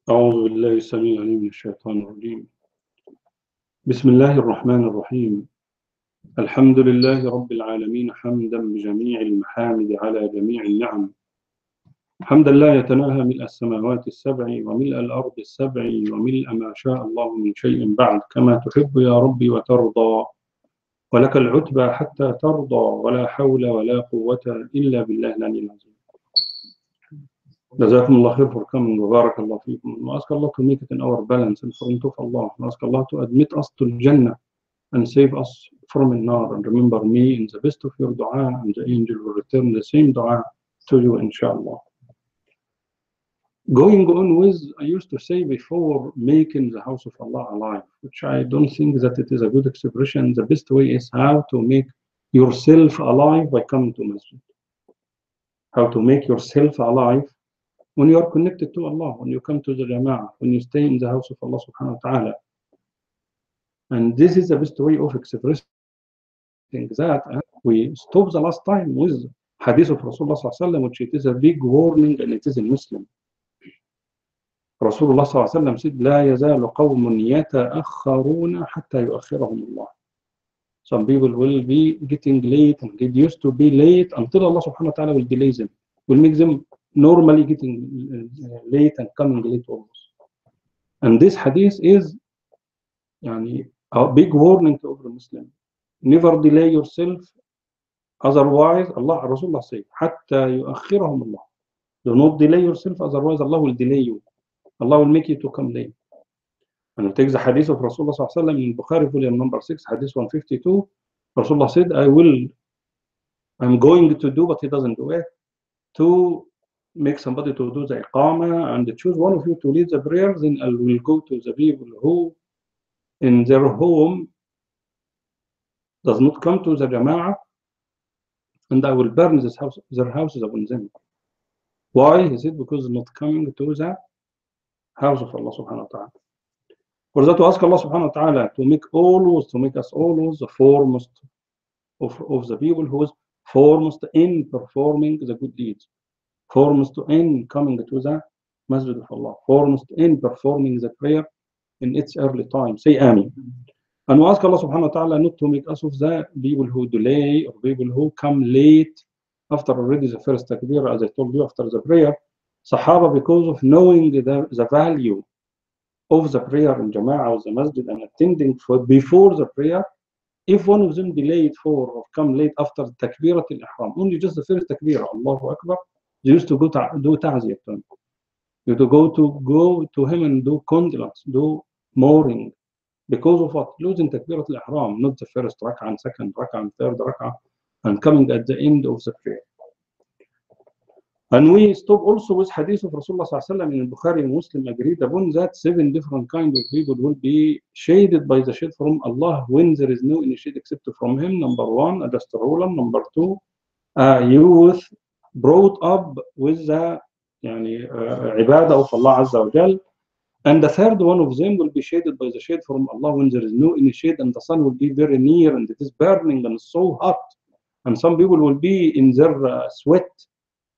أعوذ بالله السميع العليم من الشيطان الرجيم. بسم الله الرحمن الرحيم. الحمد لله رب العالمين حمدا بجميع المحامد على جميع النعم، حمدا لا يتناهى ملء السماوات السبع وملء الأرض السبع وملء ما شاء الله من شيء بعد، كما تحب يا ربي وترضى، ولك العتبى حتى ترضى، ولا حول ولا قوة إلا بالله العلي العظيم. جزاكم الله خير for coming. وبارك الله فيكم. We ask Allah to make it in our balance in front of Allah. We ask Allah to admit us to Jannah and save us from an-nar. And remember me in the best of your dua, and the angel will return the same dua to you, inshallah. Going on with, I used to say before, making the house of Allah alive, which I don't think that it is a good expression. The best way is how to make yourself alive by coming to Masjid. How to make yourself alive when you are connected to Allah, when you come to the Jamaa, when you stay in the house of Allah subhanahu wa ta'ala. And this is the best way of expressing that. We stopped the last time with hadith of Rasulullah sallallahu alaihi wasallam, which it is a big warning, and it is in Muslim. Rasulullah sallallahu alaihi wasallam said, لا يزال قوم يتأخرون حتى يؤخرهم الله. Some people will be getting late and get used to be late until Allah subhanahu wa ta'ala will delay them, will make them normally getting late and coming late almost. And this hadith is a big warning to every Muslim. Never delay yourself, otherwise Allah, Rasulullah said, حتى يؤخرهم الله. Do not delay yourself, otherwise Allah will delay you. Allah will make you to come late. And we take the hadith of Rasulullah sallallahu alaihi wasallam in Bukhari volume number 6, hadith 152. Rasulullah said, I'm going to do, but he doesn't do it, to make somebody to do the iqamah and choose one of you to lead the prayer. Then I will go to the people who in their home does not come to the Jama'ah, and I will burn their houses upon them. Why? He said, because not coming to the house of Allah subhanahu wa ta'ala. For that, to ask Allah subhanahu wa ta'ala to make us always the foremost of the people who is foremost in performing the good deeds, foremost in coming to the Masjid of Allah, foremost in performing the prayer in its early time. Say Ameen. And we ask Allah subhanahu wa ta'ala not to make us of the people who delay or people who come late after already the first takbir, as I told you, after the prayer. Sahaba, because of knowing the value of the prayer in Jama'ah or the Masjid and attending before the prayer, if one of them delayed or come late after takbirat al-ihram, only just the first takbir, Allahu Akbar, they used to go do ta'ziyah to him. You to go to him and do condolence, do mourning, because of what? Losing takbirat al-ihram, not the first rak'ah and second rak'ah and third rak'ah, and coming at the end of the prayer. And we stop also with hadith of Rasulullah sallallahu alaihi wasallam in Bukhari and Muslim agreed upon that 7 different kinds of people will be shaded by the shade from Allah when there is no any shade except from Him. Number 1, a just ruler. Number 2, youth brought up with the ibadah of Allah Azza wa Jal. And the third one of them will be shaded by the shade from Allah when there is no any shade and the sun will be very near and it is burning and so hot. And some people will be in their sweat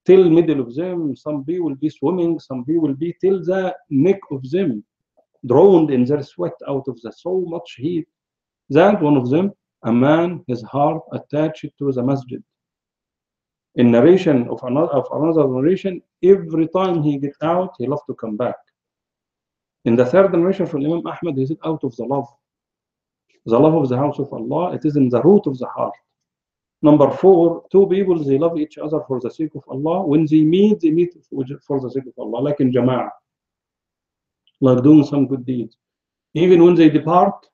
till middle of them, some people will be swimming, some people will be till the neck of them, drowned in their sweat out of the so much heat. That one of them, a man, his heart attached to the Masjid. In narration of another narration, every time he gets out, he loves to come back. In the third narration from Imam Ahmad, he said, out of the love of the house of Allah, it is in the root of the heart. Number 4, 2 people, they love each other for the sake of Allah. When they meet for the sake of Allah, like in Jama'ah, like doing some good deeds. Even when they depart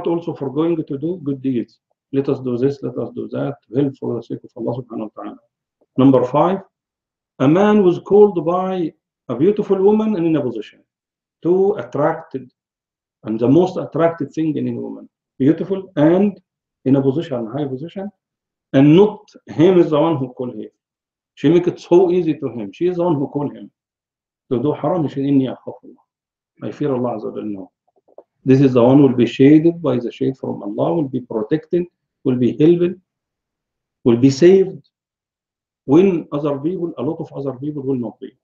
also for going to do good deeds. Let us do this, let us do that, to help for the sake of Allah subhanahu wa ta'ala. Number 5, a man was called by a beautiful woman and in a position. 2 attracted, and the most attractive thing in a woman, beautiful and in a position, high position, and not him is the one who called her. She make it so easy to him. She is the one who called him. To do haram, she inni akhaf Allah. I fear Allah Azza wa Jalla. No. This is the one who will be shaded by the shade from Allah, will be protected, will be helped, will be saved, when other people, a lot of other people will not be.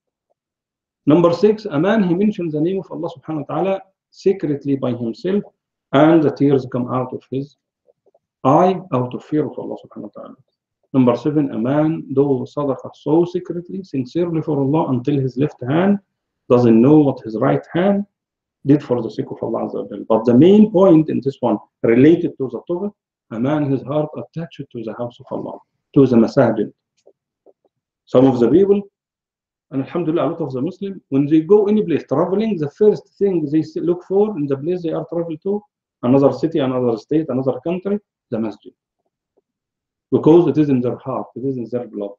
Number 6, a man, he mentions the name of Allah subhanahu wa ta'ala secretly by himself, and the tears come out of his eye out of fear of Allah subhanahu wa ta'ala. Number 7, a man do sadaqah so secretly, sincerely for Allah until his left hand doesn't know what his right hand did for the sake of Allah Azza wa Jal. But the main point in this one, related to the topic, a man, his heart attached to the house of Allah, to the Masjid. Some of the people, and Alhamdulillah, a lot of the Muslims, when they go any place traveling, the first thing they look for in the place they are traveling to, another city, another state, another country, the Masjid. Because it is in their heart, it is in their blood.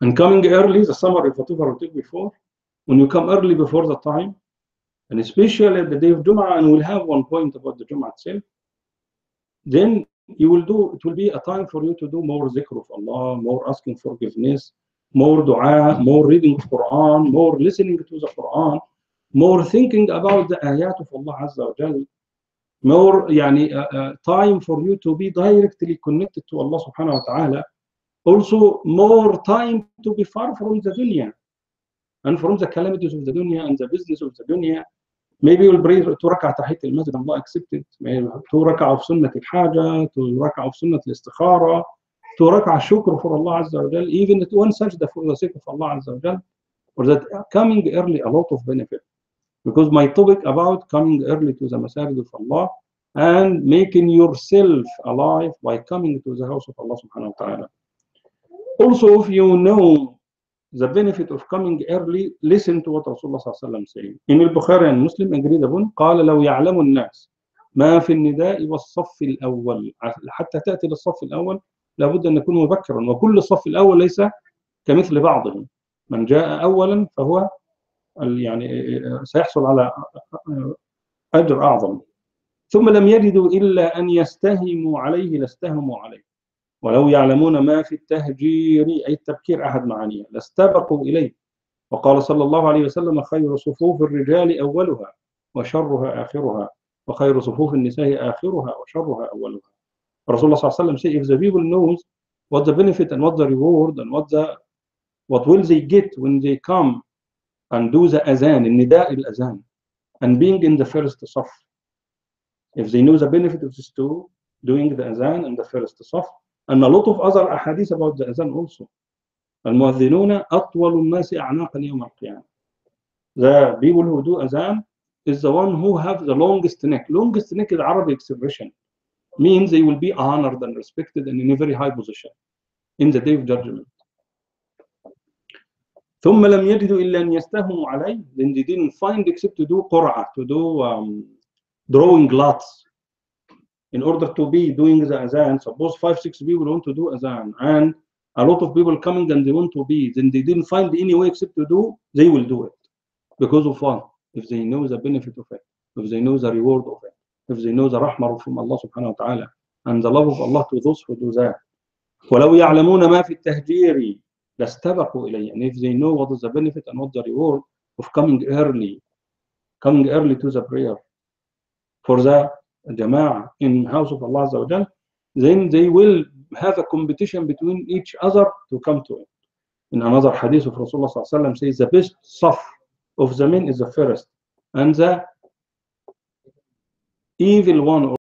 And coming early, the summary of whatever we took before, when you come early before the time, and especially at the day of Jum'ah, and we'll have one point about the Jum'ah itself, then you will do, it will be a time for you to do more zikr of Allah, more asking forgiveness, more dua, more reading of Quran, more listening to the Quran, more thinking about the ayat of Allah Azza wa Jal, more time for you to be directly connected to Allah subhanahu wa ta'ala. Also, more time to be far from the dunya and from the calamities of the dunya and the business of the dunya. Maybe you'll pray 2 ركعة تحية المسجد, Allah accepted. Maybe 2 ركعة of سنة الحاجة, 2 ركعة of سنة الاستخارة, 2 ركعة شكر for Allah Azza wa Jal, even at one sajda for the sake of Allah Azza wa Jal. For that, coming early, a lot of benefit. Because my topic about coming early to the Masjid of Allah and making yourself alive by coming to the house of Allah subhanahu wa ta'ala. Also, if you know the benefit of coming early, listen to what Rasulullah sallallahu alaihi wasallam saying. In al-Bukhari and Muslim agreed upon, قال لو يعلم الناس ما في النداء والصف الأول, حتى تأتي للصف الأول لابد أن يكون مبكرا, وكل الصف الأول ليس كمثل بعضهم, من جاء أولا فهو سيحصل على أجر أعظم. ثم لم يجدوا إلا أن يستهموا عليه لاستهموا عليه, ولو يعلمون ما في التهجير أي التبكير أحد معانيه لاستبقوا إليه. وقال صلى الله عليه وسلم خير صفوف الرجال أولها وشرها آخرها وخير صفوف النساء آخرها وشرها أولها. Rasulullah صلى الله عليه وسلم say, if the people knows what the benefit and what the reward and what will they get when they come and do the azan, النداء الأذان, and being in the first صف. If they know the benefit of this too, doing the azan in the first صف, and a lot of other ahadith about the azan also. المؤذنون أطول الناس أعناقا يوم القيامة. The people who do azan is the one who have the longest neck. Longest neck is Arabic expression. Means they will be honored and respected and in a very high position in the day of judgment. ثم لم يجدوا إلا أن يستهموا عليه. Then they didn't find except to do قرعة, to do drawing lots. In order to be doing the azan, suppose 5-6 people want to do azan, and a lot of people coming and they want to be, then they didn't find any way except to do, they will do it. Because of what? If they know the benefit of it, if they know the reward of it, if they know the rahmah from Allah subhanahu wa ta'ala, and the love of Allah to those who do that. ولو يعلمون ما في التهجير لاستبقوا إليه. And if they know what is the benefit and what the reward of coming early to the prayer for the Jamaa in house of Allah Azza wa Jal, then they will have a competition between each other to come to it. In another hadith of Rasulullah sallallahu alaihi wasallam says the best saf of the men is the first, and the evil one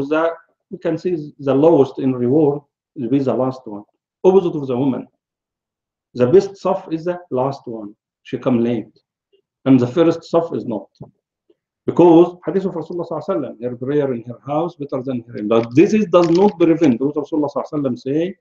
the, we can see the lowest in reward will be the last one. Opposite of the woman. The best saf is the last one. She come late. And the first saf is not. Because hadith of Rasulullah sallallahu alaihi wasallam, her prayer in her house better than her in. But this does not prevent, what Rasulullah sallallahu alaihi wasallam say,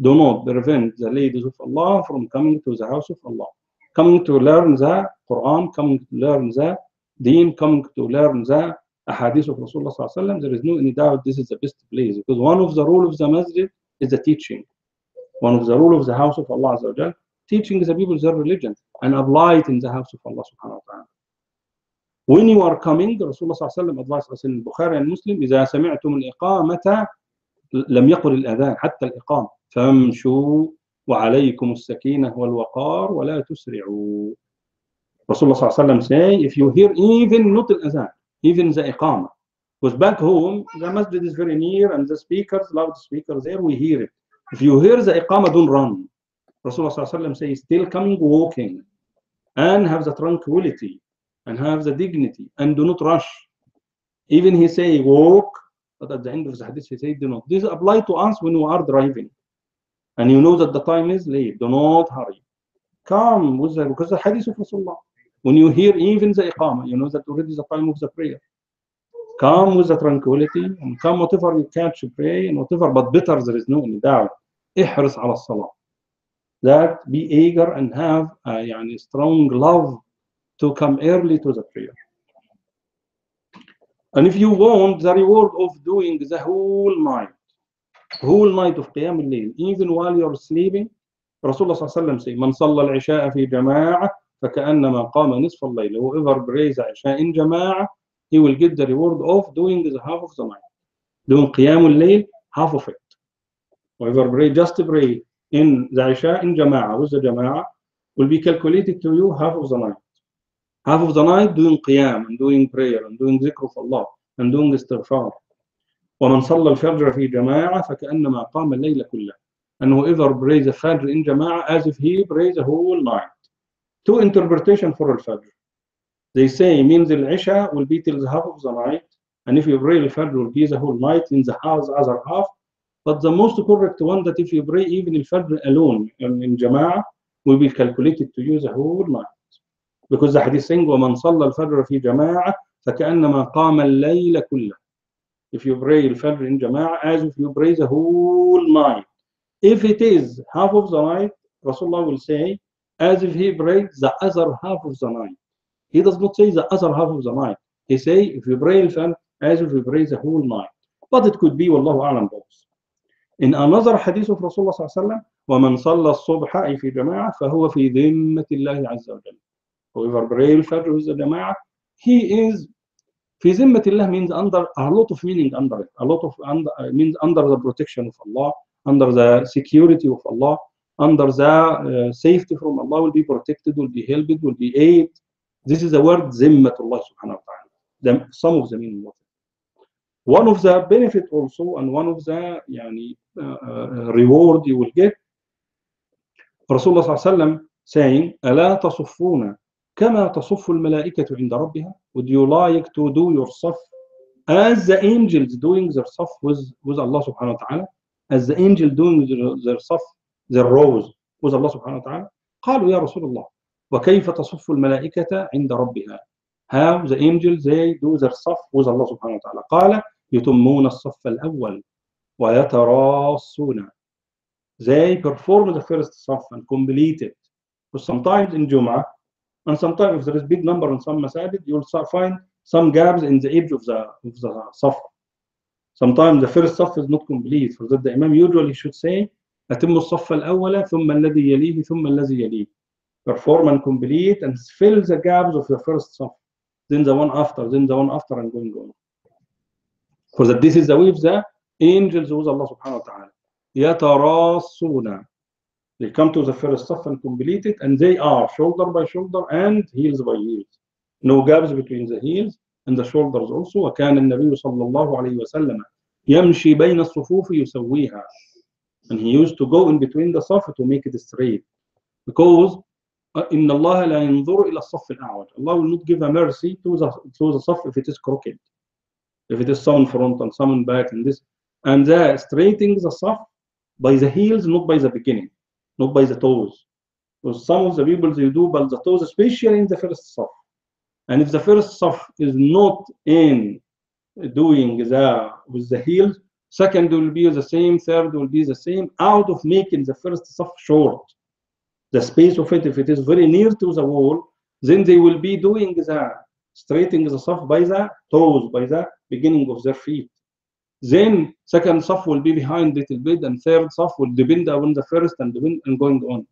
do not prevent the ladies of Allah from coming to the house of Allah. Coming to learn the Quran, coming to learn the Deen, coming to learn the Ahadith of Rasulullah sallallahu alaihi wasallam. There is no any doubt this is the best place. Because one of the rules of the Masjid is the teaching. One of the rules of the house of Allah Azza wa Jal, teaching the people their religion and apply it in the house of Allah subhanahu wa ta'ala. When you are coming, Rasulullah sallallahu alaihi wasallam advised us in Bukhari and Muslim, إذا سمعتم الإقامة لم يقل الأذان حتى الإقامة فامشوا وعليكم السكينة والوقار ولا تسرعوا. Rasulullah sallallahu alaihi wasallam say, if you hear even not al-adhan, even the iqamah, because back home the masjid is very near and the speakers, loud speakers there, we hear it. If you hear the iqamah, don't run. Rasulullah sallallahu alaihi wasallam say, still coming walking and have the tranquility and have the dignity and do not rush. Even he say walk, but at the end of the hadith he say do not. This apply to us when we are driving and you know that the time is late. Do not hurry. Come with the, because the hadith of Rasulullah. When you hear even the iqamah, you know that already is the time of the prayer. Come with the tranquility and come whatever you catch, pray and whatever, but better there is no any doubt. احرص على الصلاة. That be eager and have a strong love to come early to the prayer. And if you want the reward of doing the whole night of Qiyam al-Layl, even while you're sleeping, Rasulullah sallallahu alaihi wasallam say, "Man salla al-isha fi jama'ah, فكأنما قام نصف الليل." Whoever prays the Isha in Jamaa, he will get the reward of doing the half of the night. Doing Qiyam al-Layl, half of it. Whoever pray, just pray in the Isha in Jamaa, with the Jamaa, will be calculated to you half of the night. Half of the night doing Qiyam and doing prayer and doing Zikr of Allah and doing Istighfar. ومن صلى الفجر في جماعة فكأنما قام الليل كله. And whoever prays the Fajr in Jamaa, as if he prays the whole night. Two interpretations for al-Fajr. They say means the Isha will be till the half of the night, and if you pray al-Fajr will be the whole night in the other half. But the most correct one that if you pray even al-Fajr alone in Jama'ah will be calculated to you the whole night. Because the hadith saying وَمَنْ صَلَّى الْفَجْرَ فِي جَمَاعَةٍ فَكَأَنَّمَا قَامَ اللَّيْلَ كُلَّهُ. If you pray al-Fajr in Jama'ah, as if you pray the whole night. If it is half of the night, Rasulullah will say, as if he prayed the other half of the night. He does not say the other half of the night. He say, if you pray al-Fajr, as if you pray the whole night. But it could be, Wallahu a'lam, both. In another hadith of Rasulullah sallallahu alaihi wasallam, وَمَنْ صَلَّى الصُّبْحَ فِي جَمَاعَةٍ فَهُوَ فِي ذِمَّةِ اللَّهِ عَزَّ وَجَلَّ. Whoever pray al-Fajr with the Jama'ah, he is في ذمة الله, means under a lot of meaning under it. A lot of means under the protection of Allah, under the security of Allah, under the safety from Allah, will be protected, will be helped, will be aided. This is the word Zimmatullah subhanahu wa ta'ala. Some of the meaning of it. One of the benefit also, and one of the reward you will get, Rasulullah sallallahu alaihi wasallam saying, ألا تصفون كما تصف الملائكة عند ربها. Would you like to do your saf as the angels doing their saf with Allah subhanahu wa ta'ala? As the angel doing their saf, their rows with Allah subhanahu wa ta'ala? قالوا يا رسول الله وكيف تصف الملائكة عند ربها. How the angels they do their saf with Allah subhanahu wa ta'ala. قال يتمون الصف الأول ويتراصون. They perform the first saf and complete it. Because sometimes in Jum'ah, and sometimes if there is big number in some masajid, you will find some gaps in the edge of the saf. Sometimes the first saf is not complete. For that the Imam usually should say, أتم الصف الأول ثم الذي يليه ثم الذي يليه. Perform and complete and fill the gaps of the first saf. Then the one after, then the one after, and going on. For that this is the way of the angels with Allah subhanahu wa ta'ala. يتراصون. They come to the first saf and complete it, and they are shoulder by shoulder and heels by heels. No gaps between the heels and the shoulders also. وكان النبي صلى الله عليه وسلم يمشي بين الصفوف يسويها. And he used to go in between the saf to make it straight. Because إن الله لا ينظر إلى الصف الأعوج. Allah will not give a mercy to the saf if it is crooked. If it is some in front and some in back, and this, and the straightening the saf by the heels, not by the beginning, not by the toes. Because some of the people they do by the toes, especially in the first saf. And if the first saf is not in doing the with the heels, second will be the same, third will be the same, out of making the first saf short. The space of it, if it is very near to the wall, then they will be doing the straightening the saf by the toes, by the beginning of their feet. Then second saf will be behind little bit, and third saf will depend on the first and depend and going on.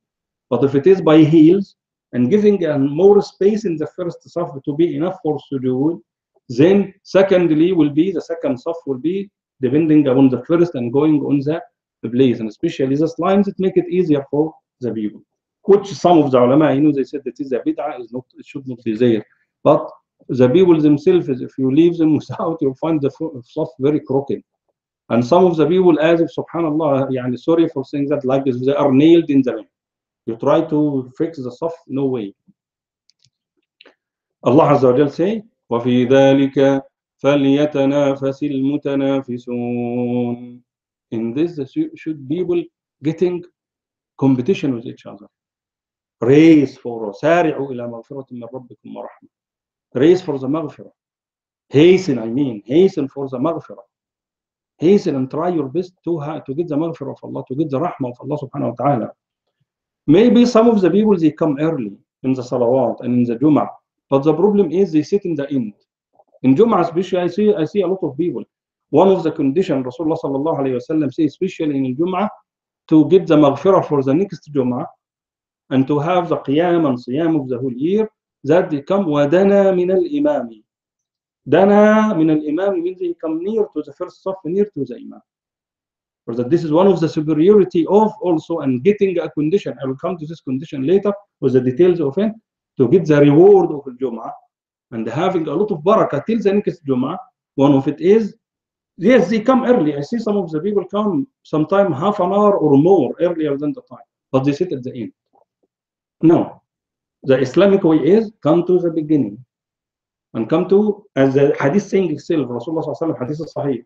But if it is by heels and giving more space in the first saf to be enough for sujood, then secondly will be the second saf will be depending on the first and going on the place, and especially the lines, it make it easier for the people. Which some of the ulama, they said that is a bid'ah, is not, it should not be there. But the people themselves, if you leave them without, you'll find the saf very crooked. And some of the people, as if subhanallah, yani sorry for saying that, like they are nailed in the ring. You try to fix the saf, no way. Allah Azza wa Jal say, وَفِي ذَلِكَ فَلْيَتَنَافَسِ الْمُتَنَافِسُونَ. In this, should people getting competition with each other. Race for سارعوا إلى مغفرة من ربكم ورحمة. Race for the maghfirah. Hasten, hasten for the maghfirah. Hasten and try your best to get the maghfirah of Allah, to get the rahmah of Allah subhanahu wa ta'ala. Maybe some of the people, they come early in the salawat and in the Jum'ah, but the problem is they sit in the end. In Jum'ah especially, I see a lot of people. One of the conditions Rasulullah sallallahu alayhi wa sallam says, especially in Jum'ah, to get the maghfirah for the next Jum'ah, and to have the qiyam and siyam of the whole year, that they come وَدَنَا مِنَ الْإِمَامِ. Dana min al-imam means they come near to the first saf, near to the imam. For that, this is one of the superiority of also, and getting a condition. I will come to this condition later with the details of it, to get the reward of the Jum'ah and having a lot of barakah till the next Jum'ah. One of it is, yes, they come early. I see some of the people come sometime half an hour or more earlier than the time, but they sit at the end. No, the Islamic way is come to the beginning and come to, as the hadith saying itself, Rasulullah sallallahu alaihi wasallam, hadith sahih,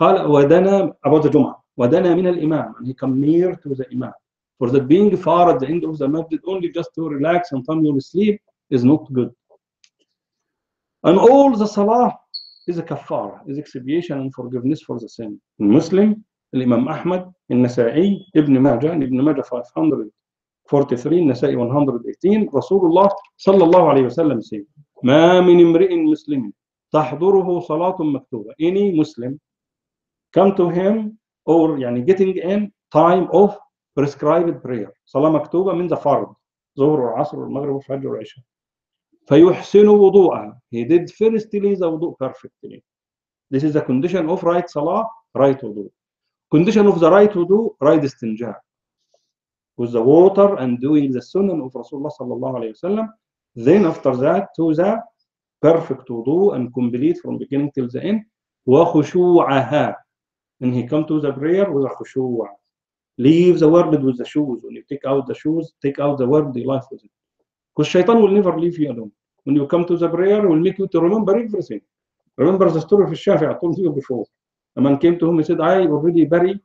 قال ودنا, about the Jum'ah, ودنا من الإمام, and he come near to the imam. For that, being far at the end of the masjid only just to relax and come you sleep is not good. And all the salah is a kafara, is expiation and forgiveness for the sin. In Muslim, Imam Ahmad, in Nasa'i, Ibn Majah, 543, Nasa'i 118, Rasulullah sallallahu alayhi wa sallam said, ما من امرئ مسلم تحضره صلاة مكتوبة. Any Muslim come to him, or yani getting in time of prescribed prayer. Salah maktuba means the fard, Zuhr or Asr or Maghrib or Fajr or Isha. فيحسن وضوءها. He did firstly the wudu perfectly. This is the condition of right salah, right wudu. Condition of the right wudu, right istinja, with the water and doing the sunnah of Rasulullah sallallahu alayhi wa sallam. Then after that, to the perfect wudu and complete from beginning till the end. وخشوعها. And he come to the prayer with a khushu'. Leave the word with the shoes. When you take out the shoes, take out the word, the life with it. Because shaitan will never leave you alone. When you come to the prayer, it will make you to remember everything. Remember the story of Shaykh I told you before. A man came to him, he said, I already buried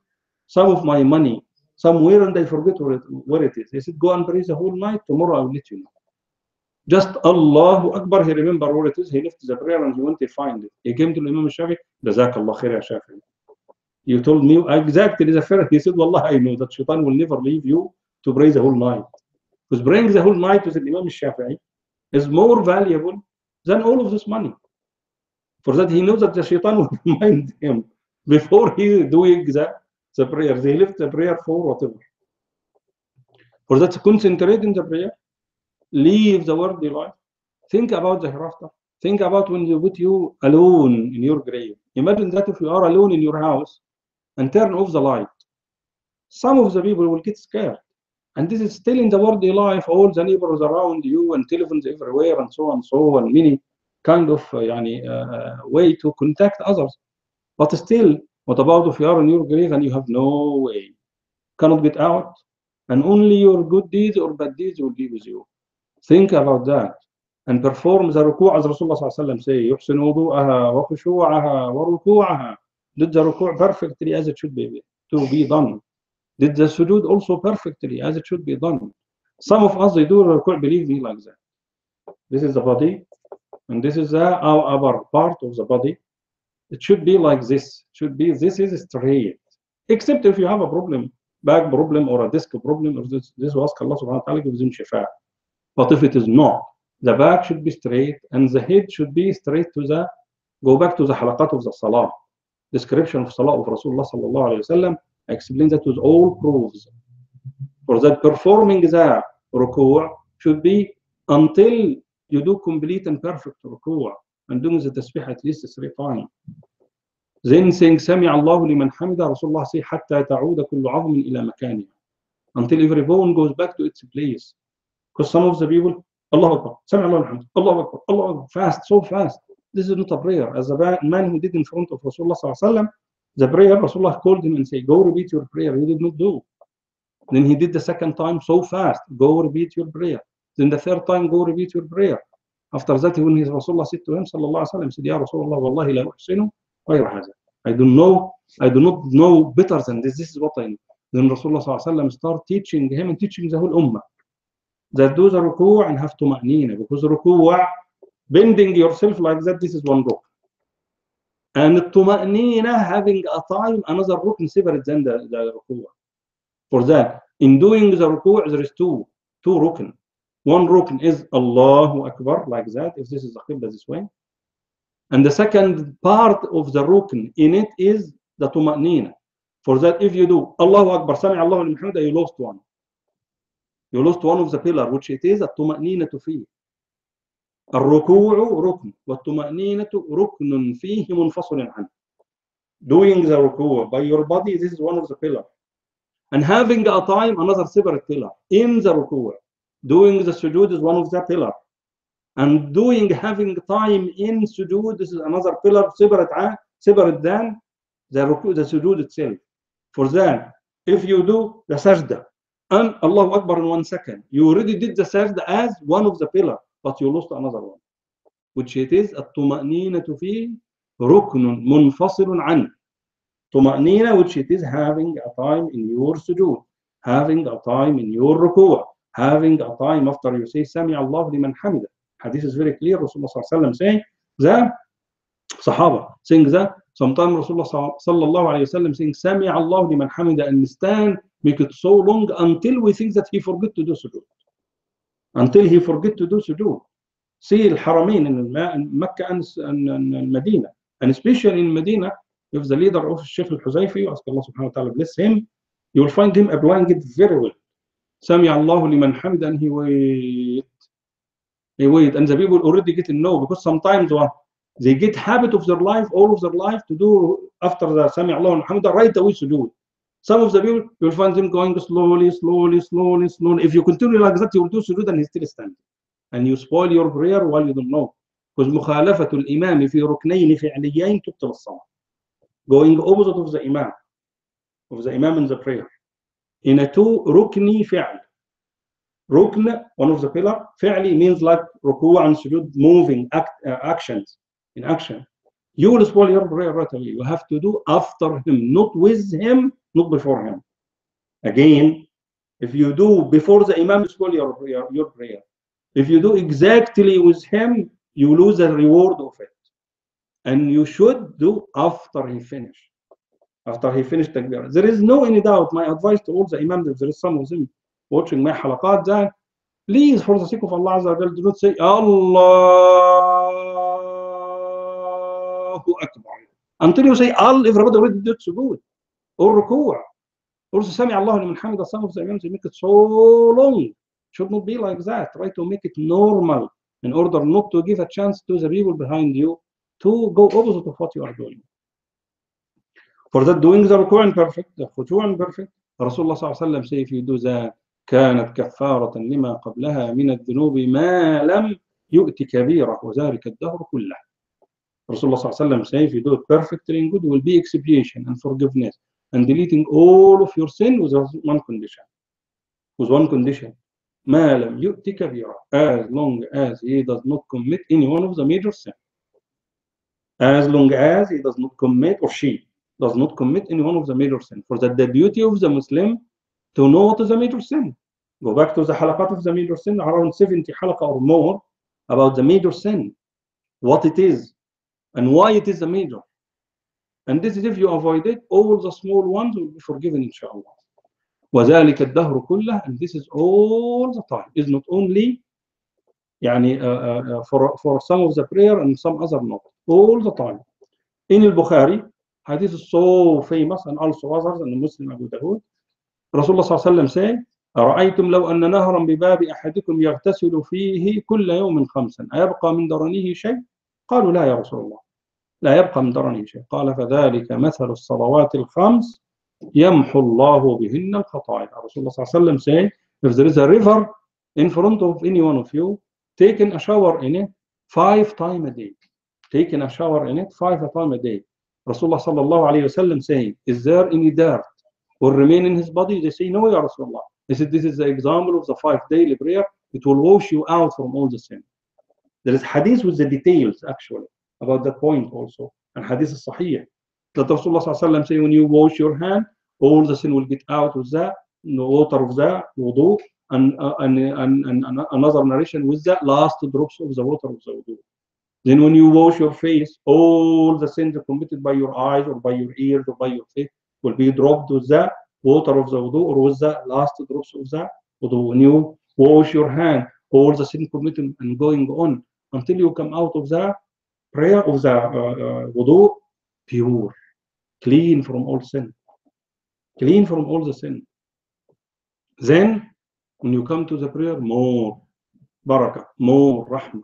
some of my money somewhere and I forget where it is. He said, go and pray the whole night, tomorrow I will let you know. Just Allahu Akbar, he remembered where it is, he left the prayer and he went to find it. He came to Imam Shafi, Jazakallah khair ya Shafi. You told me exactly the fair. He said, Wallah, I know that shaitan will never leave you to pray the whole night. Because praying the whole night with Imam Shafi'i is more valuable than all of this money. For that, he knows that the shaitan will remind him before he doing the prayer. They left the prayer for whatever. For that, concentrate in the prayer. Leave the worldly life. Think about the hereafter. Think about when you put you alone in your grave. Imagine that if you are alone in your house and turn off the light. Some of the people will get scared. And this is still in the worldly life, all the neighbors around you and telephones everywhere and so and many kind of way to contact others. But still, what about if you are in your grave and you have no way, cannot get out, and only your good deeds or bad deeds will be with you? Think about that. and perform the ruku' as Rasulullah sallallahu alaihi wasallam say, يحسن وضوءها وخشوعها وركوعها. Did the ruku' perfectly as it should be to be done. Did the sujood also perfectly as it should be done. Some of us, they do ruku', believe me, like that. This is the body, and this is the upper part of the body. It should be like this. It should be, this is straight. Except if you have a problem, back problem or a disc problem, or this will ask Allah subhanahu wa ta'ala gives him shifa. But if it is not, the back should be straight and the head should be straight to the, go back to the halaqat of the salah. Description of salah of Rasulullah sallallahu alayhi wa sallam. I explained that with all proofs. For that, performing the ruku' should be until you do complete and perfect ruku' and doing the tasbih at least 3 times. Then saying سمع الله لمن حمده, Rasulullah say حتى تعود كل عظم إلى مكانه, until every bone goes back to its place. Because some of the people, Allah Akbar, سمع الله لمن حمده, Allah Akbar, Allah Akbar, fast, so fast. This is not a prayer. As the man who did in front of Rasulullah sallallahu alaihi wasallam, the prayer, Rasulullah called him and said, go repeat your prayer. He did not do. Then he did the second time so fast, go repeat your prayer. Then the third time, go repeat your prayer. After that, when his Rasulullah said to him, sallallahu alaihi wasallam, said, Ya Rasulullah, wallahi la uhsinu غير هذا. I do not know better than this. This is what I know. Then Rasulullah sallallahu alaihi wasallam start teaching him and teaching the whole ummah that do the ruku' and have tuma'nina, because ruku', bending yourself like that, this is one rukn. And tuma'nina, having a time, another rukn separate than the ruku'. For that, in doing the ruku', there is two rukn. One rukn is Allahu Akbar, like that, if this is the qibla this way. And the second part of the rukn in it is the tuma'nina. For that, if you do Allahu Akbar, Sami Allahu liman hamidah, you lost one. You lost one of the pillar, which it is الطمأنينة فيه. الركوع ركن والطمأنينة ركن فيه منفصل عنه. Doing the ruku' by your body, this is one of the pillar. And having a time, another separate pillar in the ruku'. Doing the sujood is one of the pillar. And having time in sujood, this is another pillar separate than the ruku', the sujood itself. For that, if you do the sajda and Allahu Akbar in 1 second, you already did the sajda as one of the pillar, but you lost another one, which it is الطمأنينة فيه ركن منفصل عنه. طمأنينة, which it is having a time in your sujood, having a time in your ruku', having a time after you say Sami Allah liman hamida. Hadith is very clear. Rasulullah sallallahu alaihi wasallam saying that, Sahaba saying that, sometimes Rasulullah sallallahu alaihi wasallam saying Sami Allah liman hamida, and stand, make it so long until we think that he forget to do sujood. Until he forget to do sujood. See al-Haramain in Mecca and Medina, and especially in Medina, if the leader of Shaykh al-Huzaifi, ask Allah subhanahu wa ta'ala bless him, you will find him applying it very well. Sami Allahu liman hamida, and he wait, and the people already get to know, because sometimes they get habit of their life, all of their life, to do after the Sami Allahu liman hamida right away sujood. Some of the people, you will find them going slowly. If you continue like that, you will do sujood and he's still standing. And you spoil your prayer while you don't know. Because مخالفة الإمام في ركنين فعليين تبطل الصلاة. Going opposite of the imam in the prayer. In a two rukni fi'l. Rukn, one of the pillar, fi'li means like ruku' and sujood, moving, actions, in action. You will spoil your prayer right away. You have to do after him, not with him, not before him. Again, if you do before the imam, you spoil your prayer. If you do exactly with him, you lose the reward of it. And you should do after he finished. After he finished takbir. There is no any doubt. My advice to all the imams, if there is some of them watching my halaqat, that please, for the sake of Allah Azza wa Jal, do not say Allahu Akbar until you say Al. Everybody already did sujood or ruku'. Also, Sami Allahu liman hamida. Some of the imams make it so long. Should not be like that. Try to make it normal in order not to give a chance to the people behind you to go opposite of what you are doing. For that, doing the ruku' and perfect, the khutu' and perfect, Rasulullah sallallahu alaihi wasallam say, if you do that, كانت كفارة لما قبلها من الذنوب ما لم يؤت كبيرة وذلك الدهر كله. Rasulullah sallallahu alaihi wasallam say, if you do it perfectly and good, it will be expiation and forgiveness and deleting all of your sin with one condition. With one condition. ما لم يؤت كبيرة, as long as he does not commit any one of the major sins. As long as he does not commit, or she does not commit any one of the major sins. For that the duty of the Muslim to know what is a major sin. Go back to the halaqat of the major sin, around 70 halaqa or more, about the major sin, what it is, and why it is a major. And this is if you avoid it, all the small ones will be forgiven, inshallah. وذلك الدهر كله, and this is all the time. It's not only يعني for some of the prayer and some other not. All the time. In al-Bukhari, hadith is so famous and also others, and Muslim Abu Dawud, Rasulullah صلى الله عليه وسلم said, أرأيتم لو أن نهرا بباب أحدكم يغتسل فيه كل يوم 5 أيبقى من درنه شيء؟ قالوا لا يا رسول الله, لا يبقى من درنه شيء. قال فذلك مثل الصلوات الخمس يمحو الله بهن الخطايا. Rasulullah صلى الله عليه وسلم said, if there is a river in front of any one of you, taking a shower in it 5 times a day. Taking a shower in it 5 times a day. Rasulullah sallallahu alayhi wasallam saying, is there any dirt will remain in his body? They say, no, Ya Rasulullah. They said, this is the example of the 5 daily prayer. It will wash you out from all the sin. There is hadith with the details actually about that point also. And hadith is sahih. That Rasulullah sallallahu alayhi wasallam say, when you wash your hand, all the sin will get out with the water of the wudu, and another narration with the last drops of the water of the wudu. Then when you wash your face, all the sins committed by your eyes or by your ears or by your face will be dropped with the water of the wudu or with the last drops of the wudu. When you wash your hand, all the sins committed and going on until you come out of the prayer of the wudu, pure, clean from all sin. Clean from all the sin. Then, when you come to the prayer, more barakah, more rahmah,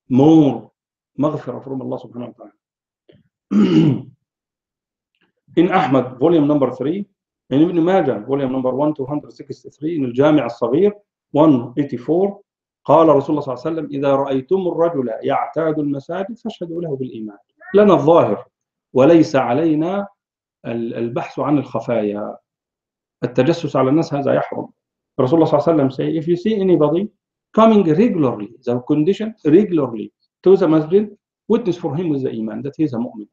more maghfirah from Allah subhanahu wa ta'ala. In Ahmad, volume number 3, in Ibn Majah, volume number 1263, in Al-Jami' al-Saghir, 184, قال رسول الله صلى الله عليه وسلم إذا رأيتم الرجل يعتاد المساجد فاشهدوا له بالإيمان. لنا الظاهر وليس علينا البحث عن الخفايا. التجسس على الناس هذا يحرم. رسول الله صلى الله عليه وسلم say, if you see anybody coming regularly, the condition regularly to the masjid, witness for him with the iman that he is a mu'min.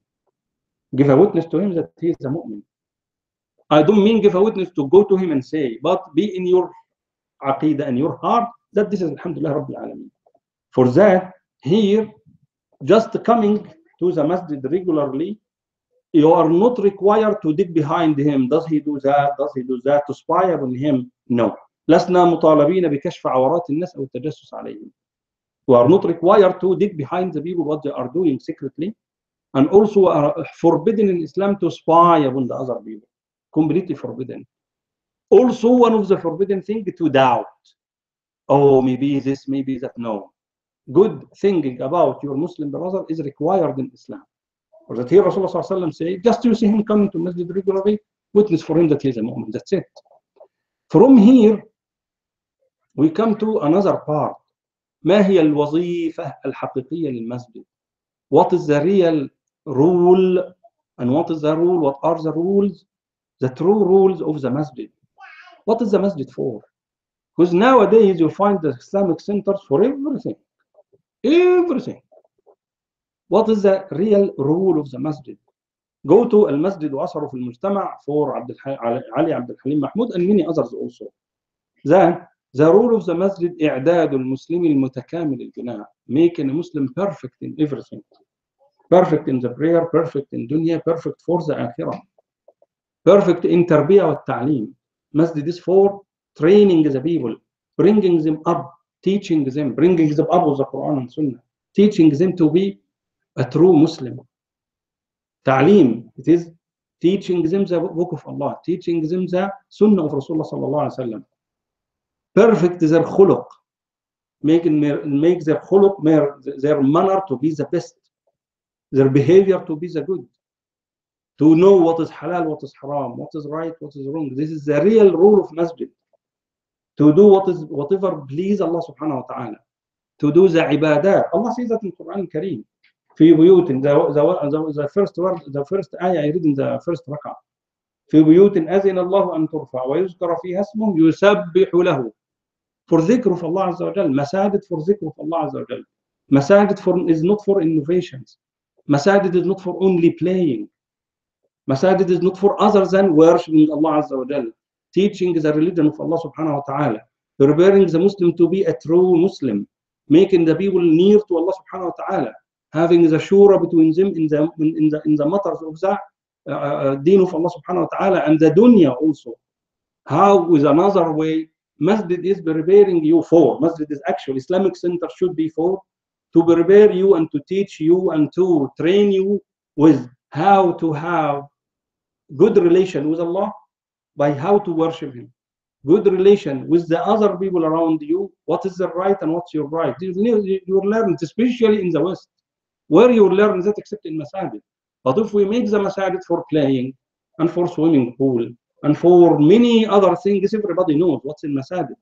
Give a witness to him that he is a mu'min. I don't mean give a witness to go to him and say, but be in your aqidah and your heart that this is Alhamdulillah Rabbil Alameen. For that, here, just coming to the masjid regularly, you are not required to dig behind him. Does he do that? Does he do that? To spy on him? No. لسنا مطالبين بكشف عورات الناس أو التجسس عليهم. We are not required to dig behind the people what they are doing secretly, and also are forbidden in Islam to spy upon the other people. Completely forbidden. Also, one of the forbidden things to doubt. Oh, maybe this, maybe that. No. Good thinking about your Muslim brother is required in Islam. Or that here Rasulullah say, just you see him coming to masjid regularly, witness for him that he is a mu'min. That's it. From here, we come to another part. ما هي الوظيفة الحقيقية للمسجد? What is the real rule, and what is the rule? What are the rules? The true rules of the masjid. What is the masjid for? Because nowadays you find the Islamic centers for everything. Everything. What is the real rule of the masjid? Go to al-Masjid وأثره في المجتمع for Ali Abdul Halim Mahmoud and many others also. Then the rule of the masjid إعداد المسلم المتكامل البناء, making a Muslim perfect in everything. Perfect in the prayer, perfect in dunya, perfect for the akhirah. Perfect in tarbiyah wa ta'lim. Masjid is for training the people, bringing them up, teaching them, bringing them up with the Quran and Sunnah, teaching them to be a true Muslim. Ta'lim, it is teaching them the book of Allah, teaching them the Sunnah of Rasulullah sallallahu alaihi wasallam. Perfect their khuluq, make their khuluq, their manner to be the best, their behavior to be the good, to know what is halal, what is haram, what is right, what is wrong. This is the real rule of masjid. To do whatever please Allah subhanahu wa ta'ala. To do the ibadah. Allah says that in the Quran Kareem. في بيوت, the first word, the first ayah I read in the first rak'ah. في بيوت أذن الله أن ترفع ويذكر فيها اسمه يسبح له for dhikr of Allah Azza wa Jal. Masajid for dhikr of Allah Azza wa Jal. Masajid is not for innovations. Masajid is not for only playing. Masajid is not for other than worshipping Allah Azza wa Jal, teaching the religion of Allah Subhanahu wa Ta'ala, preparing the Muslim to be a true Muslim, making the people near to Allah Subhanahu wa Ta'ala, having the shura between them in the matters of the deen of Allah Subhanahu wa Ta'ala and the dunya also. How, with another way, Masjid is preparing you for. Masjid is actually Islamic center should be for, to prepare you and to teach you and to train you with how to have good relation with Allah by how to worship Him. Good relation with the other people around you. What is the right and what's your right? You learn, especially in the West, where you learn that except in Masajid. But if we make the Masajid for playing and for swimming pool and for many other things, everybody knows what's in Masajid.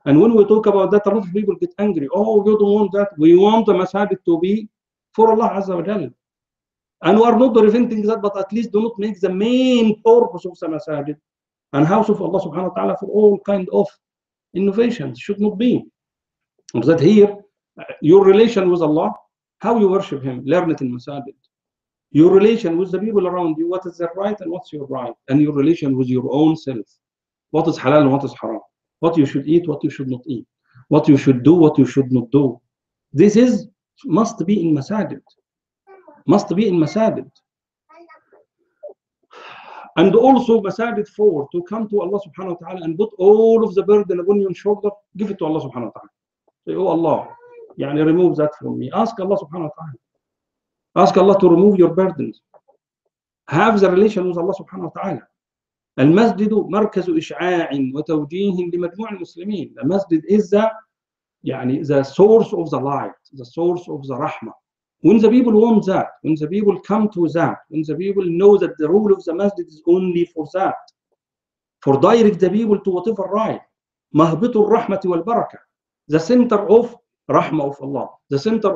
And when we talk about that, a lot of people get angry. Oh, you don't want that. We want the Masajid to be for Allah Azza wa Jal. And we are not preventing that, but at least do not make the main purpose of the Masajid and house of Allah Subhanahu wa Ta'ala for all kind of innovations. Should not be. That here, your relation with Allah, how you worship Him, learn it in Masajid. Your relation with the people around you, what is their right and what's your right, and your relation with your own self, what is halal and what is haram, what you should eat, what you should not eat, what you should do, what you should not do. This must be in Masajid. Must be in Masajid. And also Masajid for, to come to Allah Subhanahu wa Ta'ala and put all of the burden upon your shoulder, give it to Allah Subhanahu wa Ta'ala. Say, oh Allah, remove that from me. Ask Allah Subhanahu wa Ta'ala. Ask Allah to remove your burdens. Have the relation with Allah Subhanahu wa Ta'ala. المسجد مركز إشعاع وتوجيه لمجموع المسلمين. The masjid is the source of the light, the source of the rahmah. When the people want that, when the people come to that, when the people know that the rule of the masjid is only for that, for direct the people to whatever right, mahbitu rahmati wal barakah, the center of rahmah of Allah, the center